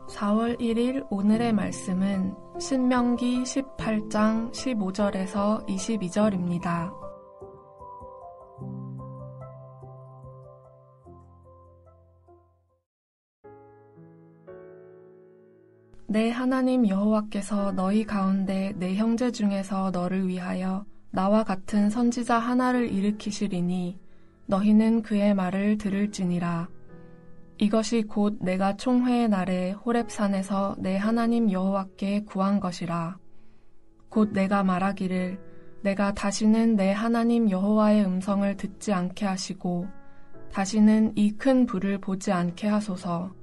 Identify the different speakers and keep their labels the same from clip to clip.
Speaker 1: 4월 1일 오늘의 말씀은 신명기 18장 15절에서 22절입니다. 내 하나님 여호와께서 너희 가운데 내 형제 중에서 너를 위하여 나와 같은 선지자 하나를 일으키시리니 너희는 그의 말을 들을지니라. 이것이 곧 내가 총회의 날에 호렙산에서 내 하나님 여호와께 구한 것이라. 곧 내가 말하기를 내가 다시는 내 하나님 여호와의 음성을 듣지 않게 하시고 다시는 이 큰 불을 보지 않게 하소서.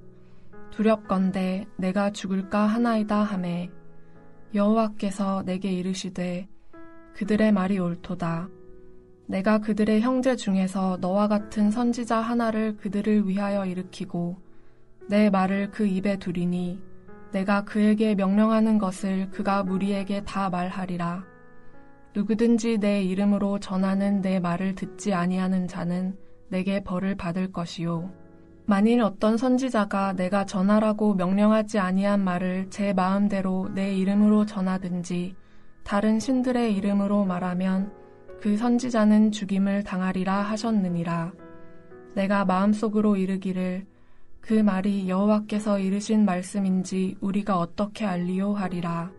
Speaker 1: 두렵건대 내가 죽을까 하나이다 하매 여호와께서 내게 이르시되 그들의 말이 옳도다. 내가 그들의 형제 중에서 너와 같은 선지자 하나를 그들을 위하여 일으키고 내 말을 그 입에 두리니 내가 그에게 명령하는 것을 그가 무리에게 다 말하리라. 누구든지 내 이름으로 전하는 내 말을 듣지 아니하는 자는 내게 벌을 받을 것이요. 만일 어떤 선지자가 내가 전하라고 명령하지 아니한 말을 제 마음대로 내 이름으로 전하든지 다른 신들의 이름으로 말하면 그 선지자는 죽임을 당하리라 하셨느니라. 내가 마음속으로 이르기를 그 말이 여호와께서 이르신 말씀인지 우리가 어떻게 알리요 하리라.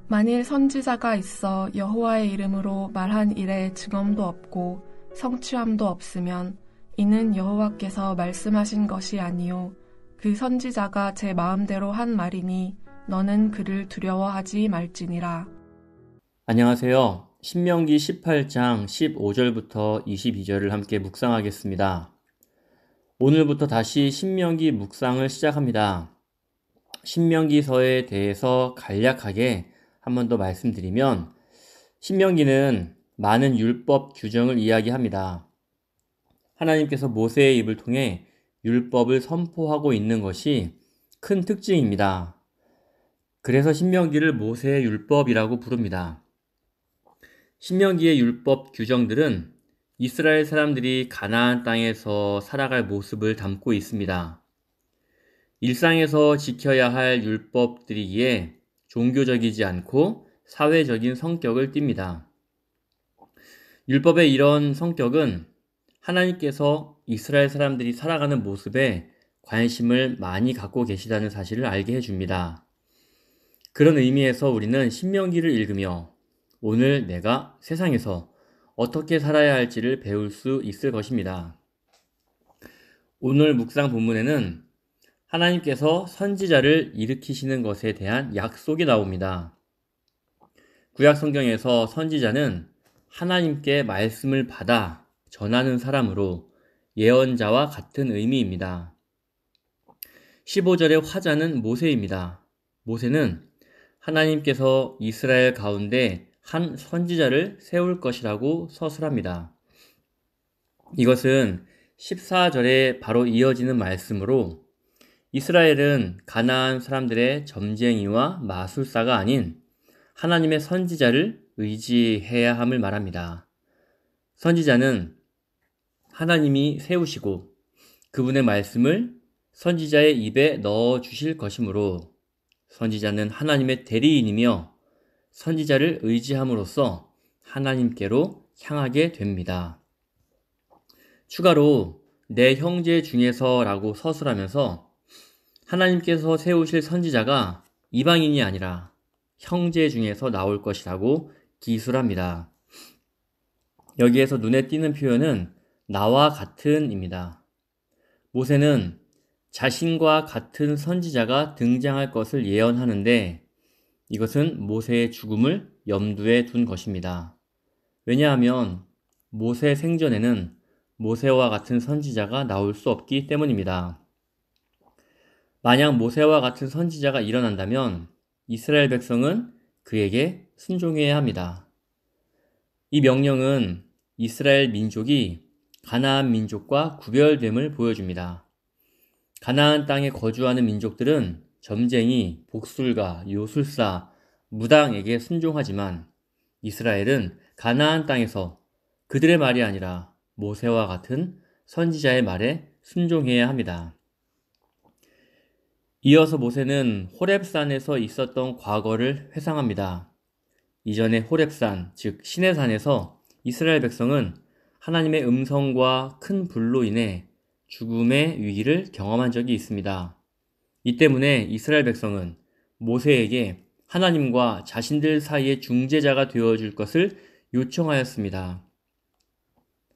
Speaker 1: 만일 선지자가 있어 여호와의 이름으로 말한 일에 증언도 없고 성취함도 없으면 이는 여호와께서 말씀하신 것이 아니요 그 선지자가 제 마음대로 한 말이니 너는 그를 두려워하지 말지니라.
Speaker 2: 안녕하세요. 신명기 18장 15절부터 22절을 함께 묵상하겠습니다. 오늘부터 다시 신명기 묵상을 시작합니다. 신명기서에 대해서 간략하게 한 번 더 말씀드리면 신명기는 많은 율법 규정을 이야기합니다. 하나님께서 모세의 입을 통해 율법을 선포하고 있는 것이 큰 특징입니다. 그래서 신명기를 모세의 율법이라고 부릅니다. 신명기의 율법 규정들은 이스라엘 사람들이 가나안 땅에서 살아갈 모습을 담고 있습니다. 일상에서 지켜야 할 율법들이기에 종교적이지 않고 사회적인 성격을 띱니다. 율법의 이런 성격은 하나님께서 이스라엘 사람들이 살아가는 모습에 관심을 많이 갖고 계시다는 사실을 알게 해줍니다. 그런 의미에서 우리는 신명기를 읽으며 오늘 내가 세상에서 어떻게 살아야 할지를 배울 수 있을 것입니다. 오늘 묵상 본문에는 하나님께서 선지자를 일으키시는 것에 대한 약속이 나옵니다. 구약 성경에서 선지자는 하나님께 말씀을 받아 전하는 사람으로 예언자와 같은 의미입니다. 15절의 화자는 모세입니다. 모세는 하나님께서 이스라엘 가운데 한 선지자를 세울 것이라고 서술합니다. 이것은 14절에 바로 이어지는 말씀으로 이스라엘은 가나안 사람들의 점쟁이와 마술사가 아닌 하나님의 선지자를 의지해야 함을 말합니다. 선지자는 하나님이 세우시고 그분의 말씀을 선지자의 입에 넣어 주실 것이므로 선지자는 하나님의 대리인이며 선지자를 의지함으로써 하나님께로 향하게 됩니다. 추가로 내 형제 중에서라고 서술하면서 하나님께서 세우실 선지자가 이방인이 아니라 형제 중에서 나올 것이라고 기술합니다. 여기에서 눈에 띄는 표현은 나와 같은입니다. 모세는 자신과 같은 선지자가 등장할 것을 예언하는데 이것은 모세의 죽음을 염두에 둔 것입니다. 왜냐하면 모세 생전에는 모세와 같은 선지자가 나올 수 없기 때문입니다. 만약 모세와 같은 선지자가 일어난다면 이스라엘 백성은 그에게 순종해야 합니다. 이 명령은 이스라엘 민족이 가나안 민족과 구별됨을 보여줍니다. 가나안 땅에 거주하는 민족들은 점쟁이, 복술가, 요술사, 무당에게 순종하지만 이스라엘은 가나안 땅에서 그들의 말이 아니라 모세와 같은 선지자의 말에 순종해야 합니다. 이어서 모세는 호렙산에서 있었던 과거를 회상합니다. 이전에 호렙산, 즉 시내산에서 이스라엘 백성은 하나님의 음성과 큰 불로 인해 죽음의 위기를 경험한 적이 있습니다. 이 때문에 이스라엘 백성은 모세에게 하나님과 자신들 사이의 중재자가 되어줄 것을 요청하였습니다.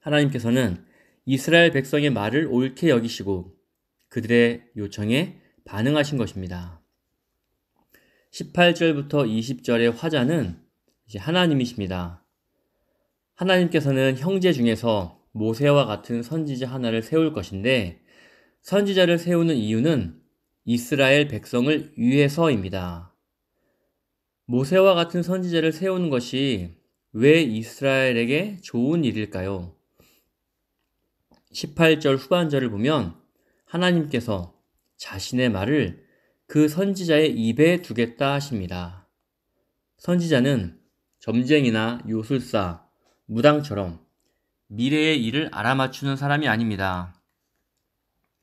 Speaker 2: 하나님께서는 이스라엘 백성의 말을 옳게 여기시고 그들의 요청에 반응하신 것입니다. 18절부터 20절의 화자는 이제 하나님이십니다. 하나님께서는 형제 중에서 모세와 같은 선지자 하나를 세울 것인데 선지자를 세우는 이유는 이스라엘 백성을 위해서입니다. 모세와 같은 선지자를 세우는 것이 왜 이스라엘에게 좋은 일일까요? 18절 후반절을 보면 하나님께서 자신의 말을 그 선지자의 입에 두겠다 하십니다. 선지자는 점쟁이나 요술사, 무당처럼 미래의 일을 알아맞추는 사람이 아닙니다.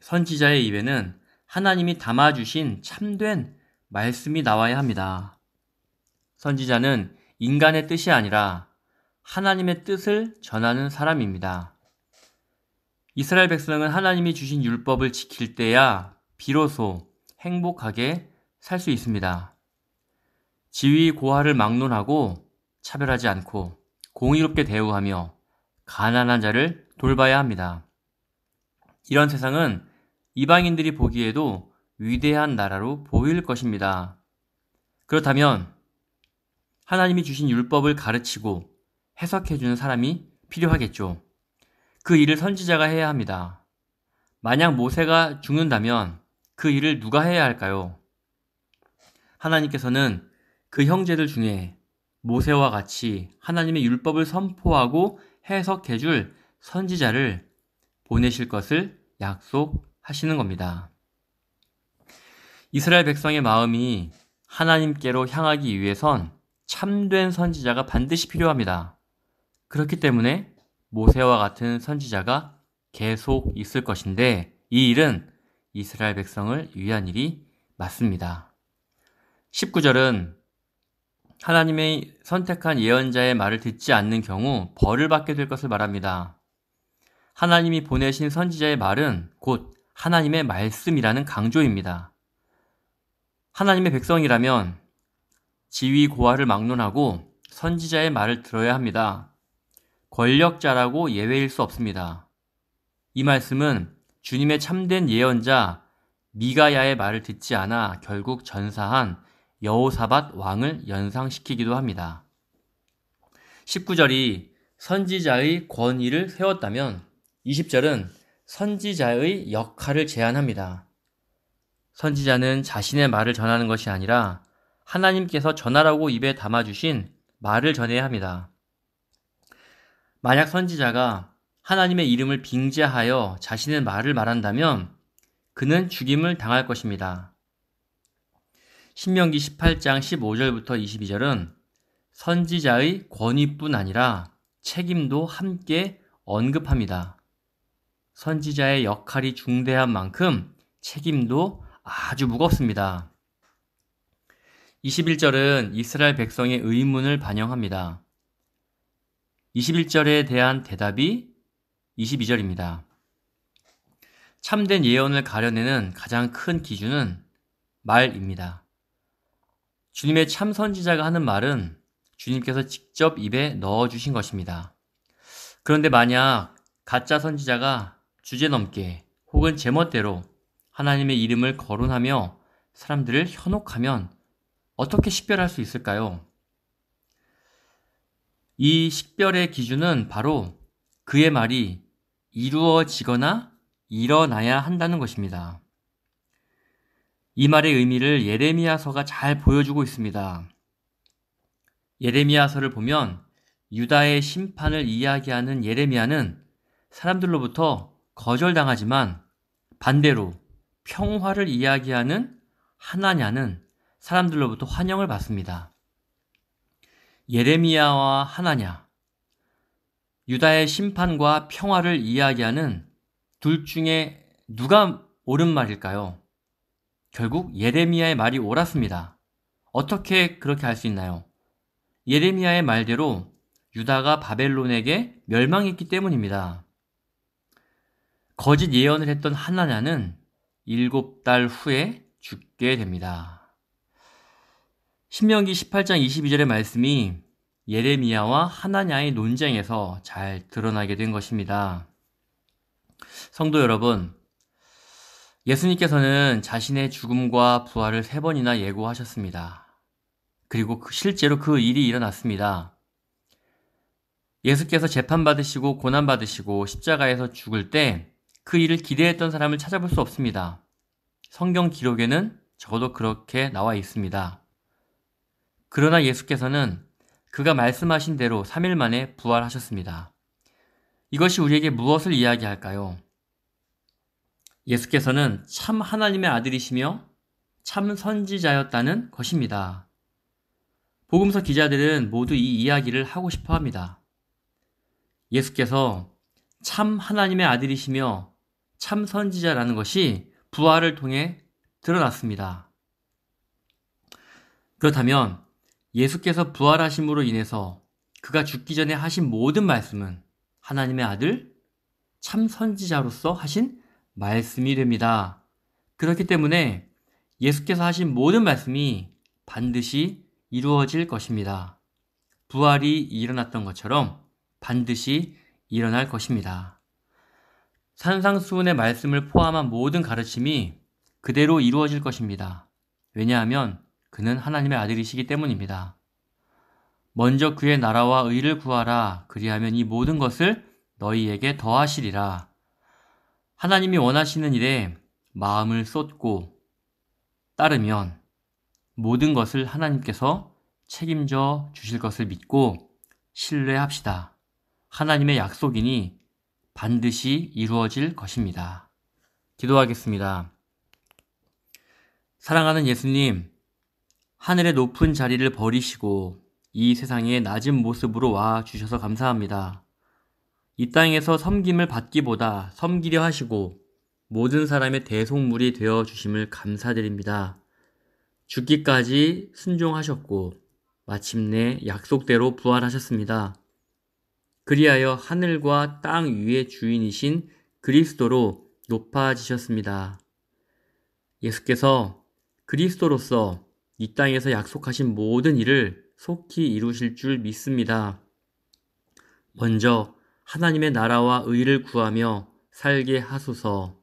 Speaker 2: 선지자의 입에는 하나님이 담아주신 참된 말씀이 나와야 합니다. 선지자는 인간의 뜻이 아니라 하나님의 뜻을 전하는 사람입니다. 이스라엘 백성은 하나님이 주신 율법을 지킬 때야 비로소 행복하게 살 수 있습니다. 지위 고하를 막론하고 차별하지 않고 공의롭게 대우하며 가난한 자를 돌봐야 합니다. 이런 세상은 이방인들이 보기에도 위대한 나라로 보일 것입니다. 그렇다면 하나님이 주신 율법을 가르치고 해석해주는 사람이 필요하겠죠. 그 일을 선지자가 해야 합니다. 만약 모세가 죽는다면 그 일을 누가 해야 할까요? 하나님께서는 그 형제들 중에 모세와 같이 하나님의 율법을 선포하고 해석해줄 선지자를 보내실 것을 약속하시는 겁니다. 이스라엘 백성의 마음이 하나님께로 향하기 위해선 참된 선지자가 반드시 필요합니다. 그렇기 때문에 모세와 같은 선지자가 계속 있을 것인데 이 일은 이스라엘 백성을 위한 일이 맞습니다. 19절은 하나님의 선택한 예언자의 말을 듣지 않는 경우 벌을 받게 될 것을 말합니다. 하나님이 보내신 선지자의 말은 곧 하나님의 말씀이라는 강조입니다. 하나님의 백성이라면 지위 고하를 막론하고 선지자의 말을 들어야 합니다. 권력자라고 예외일 수 없습니다. 이 말씀은 주님의 참된 예언자 미가야의 말을 듣지 않아 결국 전사한 여호사밧 왕을 연상시키기도 합니다. 19절이 선지자의 권위를 세웠다면 20절은 선지자의 역할을 제안합니다. 선지자는 자신의 말을 전하는 것이 아니라 하나님께서 전하라고 입에 담아주신 말을 전해야 합니다. 만약 선지자가 하나님의 이름을 빙자하여 자신의 말을 말한다면 그는 죽임을 당할 것입니다. 신명기 18장 15절부터 22절은 선지자의 권위뿐 아니라 책임도 함께 언급합니다. 선지자의 역할이 중대한 만큼 책임도 아주 무겁습니다. 21절은 이스라엘 백성의 의문을 반영합니다. 21절에 대한 대답이 22절입니다. 참된 예언을 가려내는 가장 큰 기준은 말입니다. 주님의 참 선지자가 하는 말은 주님께서 직접 입에 넣어주신 것입니다. 그런데 만약 가짜 선지자가 주제넘게 혹은 제멋대로 하나님의 이름을 거론하며 사람들을 현혹하면 어떻게 식별할 수 있을까요? 이 식별의 기준은 바로 그의 말이 이루어지거나 일어나야 한다는 것입니다. 이 말의 의미를 예레미야서가 잘 보여주고 있습니다. 예레미야서를 보면 유다의 심판을 이야기하는 예레미야는 사람들로부터 거절당하지만 반대로 평화를 이야기하는 하나냐는 사람들로부터 환영을 받습니다. 예레미야와 하나냐, 유다의 심판과 평화를 이야기하는 둘 중에 누가 옳은 말일까요? 결국 예레미야의 말이 옳았습니다. 어떻게 그렇게 할 수 있나요? 예레미야의 말대로 유다가 바벨론에게 멸망했기 때문입니다. 거짓 예언을 했던 하나냐는 7달 후에 죽게 됩니다. 신명기 18장 22절의 말씀이 예레미야와 하나냐의 논쟁에서 잘 드러나게 된 것입니다. 성도 여러분, 예수님께서는 자신의 죽음과 부활을 3번이나 예고하셨습니다. 그리고 실제로 그 일이 일어났습니다. 예수께서 재판받으시고 고난받으시고 십자가에서 죽을 때 그 일을 기대했던 사람을 찾아볼 수 없습니다. 성경 기록에는 적어도 그렇게 나와 있습니다. 그러나 예수께서는 그가 말씀하신 대로 3일 만에 부활하셨습니다. 이것이 우리에게 무엇을 이야기할까요? 예수께서는 참 하나님의 아들이시며 참 선지자였다는 것입니다. 복음서 기자들은 모두 이 이야기를 하고 싶어 합니다. 예수께서 참 하나님의 아들이시며 참 선지자라는 것이 부활을 통해 드러났습니다. 그렇다면 예수께서 부활하심으로 인해서 그가 죽기 전에 하신 모든 말씀은 하나님의 아들, 참 선지자로서 하신 말씀이 됩니다. 그렇기 때문에 예수께서 하신 모든 말씀이 반드시 이루어질 것입니다. 부활이 일어났던 것처럼 반드시 일어날 것입니다. 산상수훈의 말씀을 포함한 모든 가르침이 그대로 이루어질 것입니다. 왜냐하면 그는 하나님의 아들이시기 때문입니다. 먼저 그의 나라와 의를 구하라. 그리하면 이 모든 것을 너희에게 더하시리라. 하나님이 원하시는 일에 마음을 쏟고 따르면 모든 것을 하나님께서 책임져 주실 것을 믿고 신뢰합시다. 하나님의 약속이니 반드시 이루어질 것입니다. 기도하겠습니다. 사랑하는 예수님, 하늘의 높은 자리를 버리시고 이 세상에 낮은 모습으로 와 주셔서 감사합니다. 이 땅에서 섬김을 받기보다 섬기려 하시고 모든 사람의 대속물이 되어 주심을 감사드립니다. 죽기까지 순종하셨고 마침내 약속대로 부활하셨습니다. 그리하여 하늘과 땅 위의 주인이신 그리스도로 높아지셨습니다. 예수께서 그리스도로서 이 땅에서 약속하신 모든 일을 속히 이루실 줄 믿습니다. 먼저 하나님의 나라와 의를 구하며 살게 하소서.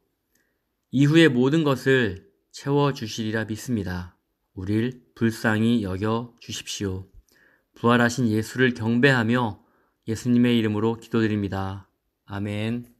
Speaker 2: 이후의 모든 것을 채워주시리라 믿습니다. 우릴 불쌍히 여겨 주십시오. 부활하신 예수를 경배하며 예수님의 이름으로 기도드립니다. 아멘.